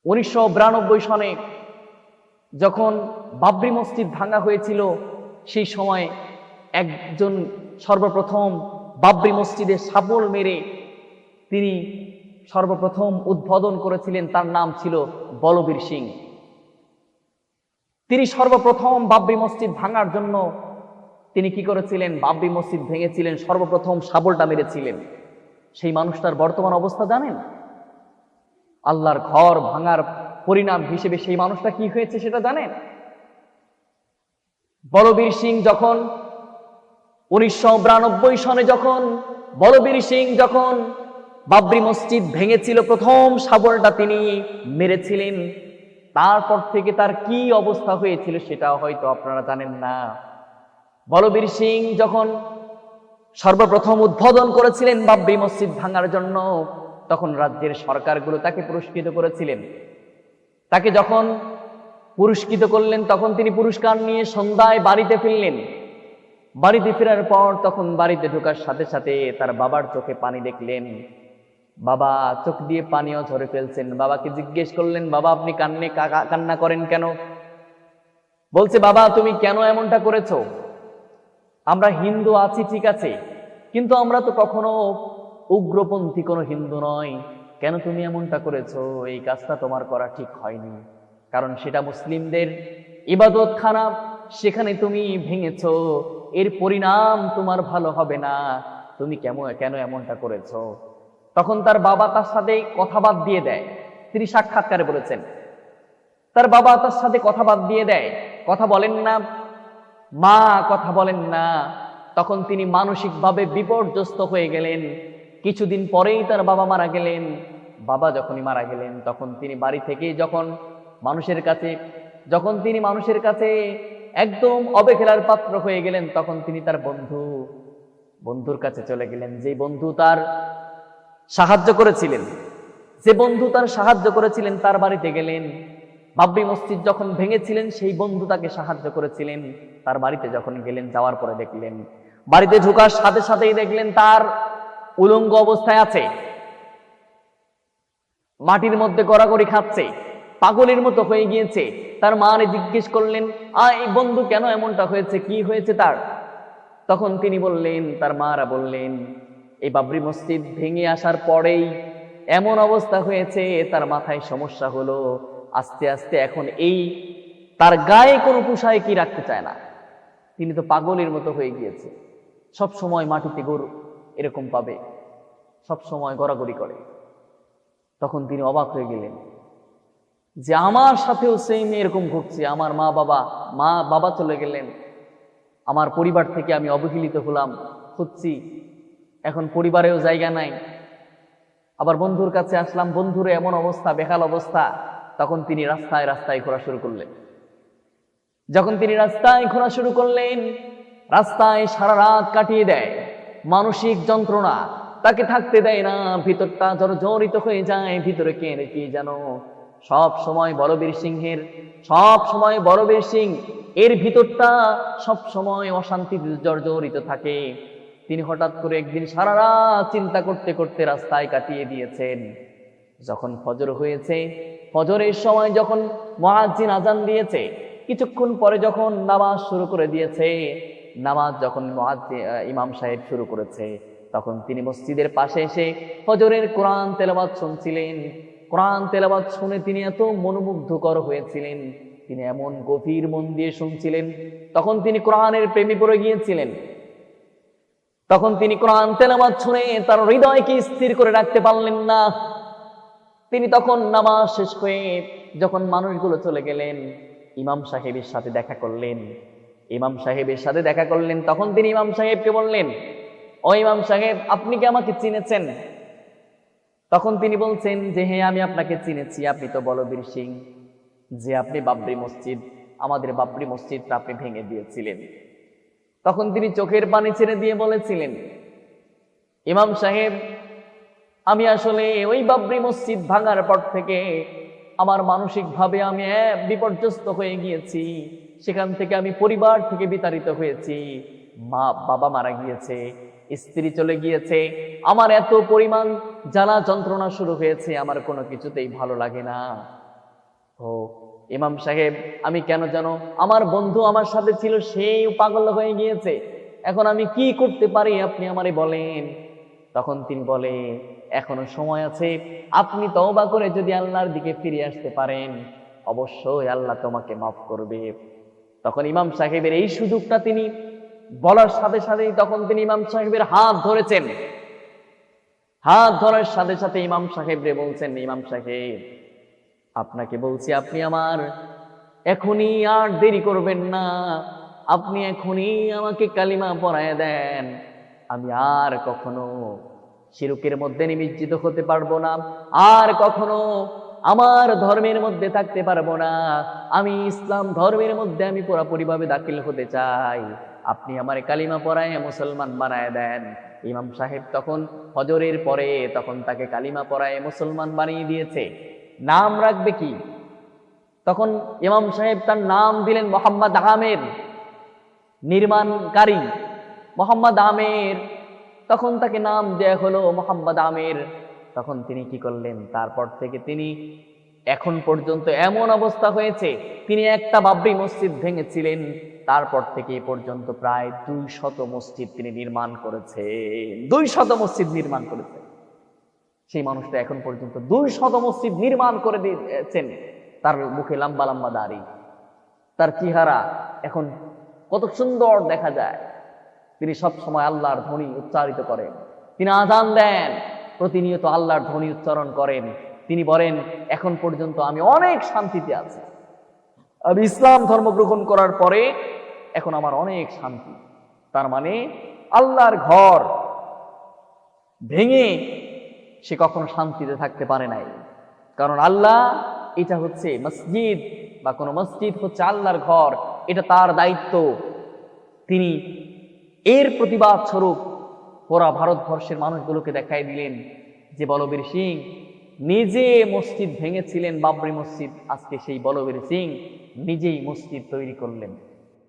1992 সনে যখন বাবরি মসজিদ ভাঙা হয়েছিল, সেই সময় একজন সর্বপ্রথম বাবরি মসজিদে শাবল মেরে তিনি সর্বপ্রথম উদ্বোধন করেছিলেন। তার নাম ছিল বলবীর সিং। তিনি সর্বপ্রথম বাবরি মসজিদ ভাঙার জন্য তিনি কি করেছিলেন? বাবরি মসজিদ ভেঙেছিলেন, সর্বপ্রথম শাবলটা মেরেছিলেন। সেই মানুষটার বর্তমান অবস্থা জানেন? আল্লাহর ঘর ভাঙার পরিণাম হিসেবে সেই মানুষটা কি হয়েছে সেটা জানেন? বলবীর সিং যখন 1992 সনে যখন বলবীর সিং যখন বাবরি মসজিদ ভেঙেছিল, প্রথম শাবলটা তিনি মেরেছিলেন। তারপর থেকে তার কি অবস্থা হয়েছিল সেটা হয়তো আপনারা জানেন না। বলবীর সিং যখন সর্বপ্রথম উদ্বোধন করেছিলেন বাবরি মসজিদ ভাঙার জন্য, তখন রাজ্যের সরকারগুলো তাকে পুরস্কৃত করেছিলেন। তাকে যখন পুরস্কৃত করলেন, তখন তিনি পুরস্কার নিয়ে সন্ধ্যায় বাড়িতে ফিরলেন। বাড়িতে ফেরার পর তখন বাড়িতে ঢোকার সাথে সাথে তার বাবার চোখে পানি দেখলেন। বাবা চোখ দিয়ে পানিও ঝরে ফেলছেন। বাবাকে জিজ্ঞেস করলেন, বাবা আপনি কান্না করেন কেন? বলছে, বাবা তুমি কেন এমনটা করেছো? আমরা হিন্দু আছি ঠিক আছে, কিন্তু আমরা তো কখনো উগ্রপন্থী কোনো হিন্দু নয়। কেন তুমি এমনটা করেছো? এই কাজটা তোমার করা ঠিক হয়নি, কারণ সেটা মুসলিমদের ইবাদতখানা, সেখানে তুমি ভেঙেছো, এর পরিণাম তোমার ভালো হবে না। তুমি কেন এমনটা করেছো? তখন তার বাবা তার সাথে কথা বাদ দিয়ে দেয়। তিনি সাক্ষাৎকারে বলেছেন, তার বাবা তার সাথে কথা বাদ দিয়ে দেয়, কথা বলেন না, মা কথা বলেন না। তখন তিনি মানসিকভাবে বিপর্যস্ত হয়ে গেলেন। কিছুদিন পরেই তার বাবা মারা গেলেন। বাবা যখনই মারা গেলেন, তখন তিনি বাড়ি থেকে যখন তিনি মানুষের কাছে একদম অবহেলার পাত্র হয়ে গেলেন, তখন তিনি তার বন্ধুর কাছে চলে গেলেন। যে বন্ধু তার সাহায্য করেছিলেন, তার বাড়িতে গেলেন। বাবরি মসজিদ যখন ভেঙেছিলেন, সেই বন্ধু তাকে সাহায্য করেছিলেন। তার বাড়িতে যখন গেলেন, যাওয়ার পরে দেখলেন, বাড়িতে ঢোকার সাথে সাথেই দেখলেন তার উলঙ্গ অবস্থায় আছে, মাটির মধ্যে গড়াগড়ি খাচ্ছে, পাগলের মতো হয়ে গিয়েছে। তার মারে জিজ্ঞেস করলেন, এই বন্ধু কেন এমনটা হয়েছে, কি হয়েছে তার? তখন তিনি বললেন, তার মারা বললেন, এই বাবরি মসজিদ ভেঙে আসার পরেই এমন অবস্থা হয়েছে, তার মাথায় সমস্যা হলো। আস্তে আস্তে এখন তার গায়ে কোনো পোশাকই রাখতে চায় না। তিনি তো পাগলের মতো হয়ে গিয়েছে, সব সময় মাটিতে এরকম পাবে, সব সময় গড়াগড়ি করে। তখন তিনি অবাক হয়ে গেলেন যে আমার সাথেও সেম এরকম ঘটছে। আমার মা বাবা চলে গেলেন, আমার পরিবার থেকে আমি অবহেলিত হলাম, খুঁজছি, এখন পরিবারেও জায়গা নাই। আবার বন্ধুর কাছে আসলাম, বন্ধুর এমন অবস্থা, বেহাল অবস্থা। তখন তিনি রাস্তায় ঘোরা শুরু করলেন। যখন তিনি রাস্তায় ঘোরা শুরু করলেন, রাস্তায় সারা রাত কাটিয়ে দেয়। মানসিক যন্ত্রণা তাকে থাকতে দেয় না, ভিতরটা জর্জরিত হয়ে যায়। ভিতরে কে যেন সব সময় বলবীর সিং এর ভিতরটা সব সময় অশান্তিতে জর্জরিত থাকে। তিনি হঠাৎ করে একদিন সারা রাত চিন্তা করতে করতে রাস্তায় কাটিয়ে দিয়েছেন। যখন ফজর হয়েছে, ফজরের সময় যখন মুয়াজ্জিন আজান দিয়েছে, কিছুক্ষণ পরে যখন নামাজ শুরু করে দিয়েছে, নামাজ যখন ইমাম সাহেব শুরু করেছে, তখন তিনি মসজিদের পাশে এসে ফজরের কোরআন তেলাওয়াত শুনছিলেন। কোরআন তেলাওয়াত শুনে তিনি এত মনোমুগ্ধকর হয়েছিলেন, তিনি এমন গভীর মন দিয়ে শুনছিলেন। তখন তিনি কোরআনের প্রেমে পড়ে গিয়েছিলেন। তখন তিনি কোরআন তেলাওয়াত শুনে তার হৃদয়কে স্থির করে রাখতে পারলেন না। তিনি তখন নামাজ শেষ হয়ে যখন মানুষগুলো চলে গেলেন, ইমাম সাহেবের সাথে দেখা করলেন। তখন তিনি ইমাম সাহেবকে বললেন, ও ইমাম সাহেব, আপনি কি আমাকে চিনেছেন? তখন তিনি বলছেন যে হ্যাঁ, আমি আপনাকে চিনেছি, আপনি তো বলবীর সিং, যে আপনি আমাদের বাবরি মসজিদটা আপনি ভেঙে দিয়েছিলেন। তখন তিনি চোখের পানি ছেড়ে দিয়ে বলেছিলেন, ইমাম সাহেব, আমি আসলে ওই বাবরি মসজিদ ভাঙার পর থেকে আমার মানসিকভাবে আমি বিপর্যস্ত হয়ে গিয়েছি। সেখান থেকে আমি পরিবার থেকে বিতাড়িত হয়েছি। বাবা মারা গিয়েছে, স্ত্রী চলে গিয়েছে, আমার এত পরিমাণ জ্বালা যন্ত্রণা শুরু হয়েছে, আমার কোনো কিছুতেই ভালো লাগে না। ও ইমাম সাহেব, আমি কেন জানো, আমার বন্ধু আমার সাথে ছিল, সেই পাগল হয়ে গিয়েছে, এখন আমি কি করতে পারি আপনি আমারে বলেন। তখন তিনি বলে, এখনো সময় আছে, আপনি তওবা করে যদি আল্লাহর দিকে ফিরে আসতে পারেন, অবশ্যই আল্লাহ তোমাকে মাফ করবে। তখন ইমাম সাহেবের এই সুযোগটা তিনি বলার সাথে সাথেই তখন তিনি ইমাম সাহেবের হাত ধরেছেন। হাত ধরার সাথে সাথে ইমাম সাহেব রে বলছেন, ইমাম সাহেব, আপনাকে বলছি, আপনি আমার এখনই আর দেরি করবেন না, আপনি এখনই আমাকে কালিমা পড়ায় দেন, আমি আর কখনো শিরকের মধ্যে নিমজ্জিত হতে পারবো না, আর কখনো আমার ধর্মের মধ্যে থাকতে পারবো না, আমি ইসলাম ধর্মের মধ্যে আমি পুরোপুরিভাবে দাখিল হতে চাই, আপনি আমার কালিমা পড়ায় মুসলমান বানায় দেন। ইমাম সাহেব তখন ফজরের পরে তখন তাকে কালিমা পড়ায় মুসলমান বানিয়ে দিয়েছে। নাম রাখবে কি? তখন ইমাম সাহেব তার নাম দিলেন মোহাম্মদ আমের, নির্মাণকারী মোহাম্মদ আমের। তখন তাকে নাম দেয়া হলো মোহাম্মদ আমের। তখন তিনি কি করলেন, তারপর থেকে তিনি এখন পর্যন্ত এমন অবস্থা হয়েছে, তিনি একটা বাবরি মসজিদ ভেঙেছিলেন, তারপর থেকে এ পর্যন্ত প্রায় 200 মসজিদ তিনি নির্মাণ করেছে। 200 মসজিদ নির্মাণ করেছে সেই মানুষটা, এখন পর্যন্ত 200 মসজিদ নির্মাণ করে দিয়েছেন। তার মুখে লম্বা লম্বা দাড়ি, তার চেহারা এখন কত সুন্দর দেখা যায়। তিনি সব সময় আল্লাহর ধ্বনি উচ্চারিত করেন, তিনি আযান দেন, প্রতিনিয়ত আল্লাহর ধ্বনি উচ্চারণ করেন। তিনি বলেন, এখন পর্যন্ত আমি অনেক শান্তিতে আছি, আমি ইসলাম ধর্ম গ্রহণ করার পরে এখন আমার অনেক শান্তি। তার মানে আল্লাহর ঘর ভেঙে সে কখনো শান্তিতে থাকতে পারে নাই, কারণ আল্লাহ, এটা হচ্ছে মসজিদ বা কোনো মসজিদ হচ্ছে আল্লাহর ঘর, এটা তার দায়িত্ব। তিনি এর প্রতিবাদ স্বরূপ পুরা ভারতবর্ষের মানুষগুলোকে দেখাই দিলেন যে বলবীর সিং নিজে মসজিদ ভেঙেছিলেন, বাবরি মসজিদ, আজকে সেই বলবীর সিং নিজেই মসজিদ তৈরি করলেন।